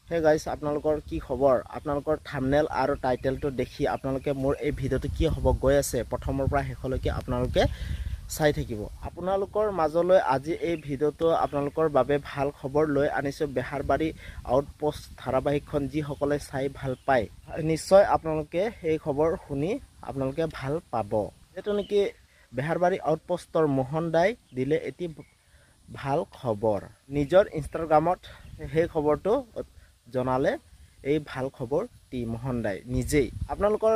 Hey guys, আপোনালোকৰ কি খবৰ? আপোনালোকৰ থাম্বনেল আৰু টাইটেলটো দেখি আপোনালোকে মোৰ এই ভিডিঅ'টো কি হ'ব গৈ আছে প্ৰথমৰ পৰা শেষলৈকে আপোনালোকে চাই থাকিব। আপোনালোকৰ মাজলৈ আজি এই ভিডিঅ'টো আপোনালোকৰ বাবে ভাল খবৰ লৈ আনিছোঁ। বেহাৰবাৰী আউটপোষ্ট ধাৰাবাহিকখন যিসকলে চাই ভাল পায়, নিশ্চয় আপোনালোকে এই খবৰ শুনি আপোনালোকে ভাল পাব। যিহেতু নেকি বেহাৰবাৰী আউটপোষ্টৰ মোহন দাই দিলে এটি ভাল খবৰ। নিজৰ ইনষ্টাগ্ৰামত সেই খবৰটো জনালে। এই ভাল খবৰ টি মোহন দাই নিজেই। আপোনালোকৰ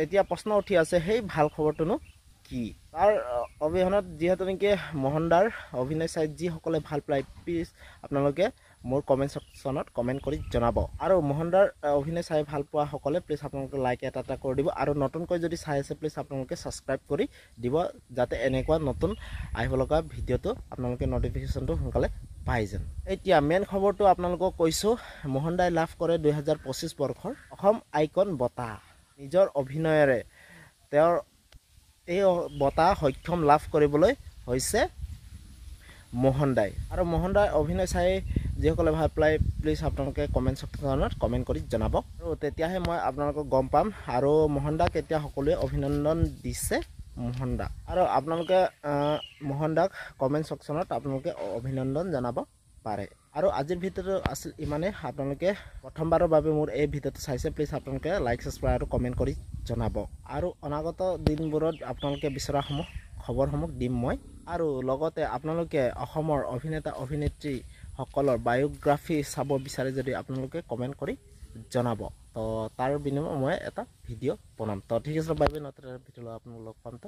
এতিয়া প্ৰশ্ন উঠি আছে, সেই ভাল খবৰটোনো কি? তাৰ অবিহনত যিহেতু নেকি মোহন দাৰ অভিনয় চাই যিসকলে ভাল পায়, প্লিজ আপোনালোকে মোৰ কমেণ্ট ছেকশ্যনত কমেণ্ট কৰি জনাব। আৰু মোহন দাৰ অভিনয় চাই ভাল পোৱা সকলে প্লিজ আপোনালোকে লাইক এটা কৰি দিব। আৰু নতুনকৈ যদি চাই আছে প্লিজ আপোনালোকে ছাবস্ক্ৰাইব কৰি দিব, যাতে এনেকুৱা নতুন আহিব লগা ভিডিঅ'টো আপোনালোকে নটিফিকেশ্যনটো সোনকালে পাই যেন। এতিয়া মেইন খবৰটো আপোনালোকক কৈছোঁ। মোহন দাই লাভ কৰে 2025 বৰ্ষৰ অসম আইকন বঁটা। নিজৰ অভিনয়েৰে তেওঁৰ এই বঁটা সক্ষম লাভ কৰিবলৈ হৈছে মোহন দাই। আৰু মোহন দাই অভিনয় চাই যিসকলে ভাল পায় প্লিজ আপোনালোকে কমেণ্ট ছেকশ্যনত কমেণ্ট কৰি জনাব। আৰু তেতিয়াহে মই আপোনালোকক গম পাম। আৰু মোহন দাক এতিয়া সকলোৱে অভিনন্দন দিছে মোহন দাক। আৰু আপোনালোকে মোহন দাক কমেণ্ট ছেকশ্যনত আপোনালোকে অভিনন্দন জনাব পাৰে। আৰু আজিৰ ভিডিঅ'টো আছিল ইমানেই। আপোনালোকে প্ৰথমবাৰৰ বাবে মোৰ এই ভিডিঅ'টো চাইছে, প্লিজ আপোনালোকে লাইক ছাবস্ক্ৰাইব আৰু কমেণ্ট কৰি জনাব। আৰু অনাগত দিনবোৰত আপোনালোকে বিচৰাসমূহ খবৰসমূহ দিম মই। আৰু লগতে আপোনালোকে অসমৰ অভিনেতা অভিনেত্ৰীসকলৰ বায়োগ্ৰাফি চাব বিচাৰে যদি আপোনালোকে কমেণ্ট কৰি জনাব। তো তাৰ বিনিময়ত মই এটা ভিডিঅ' বনাম। তো ঠিক আছে, বাই বাই। নতুন এটা ভিডিঅ' আপোনালোক লগ পাম। তো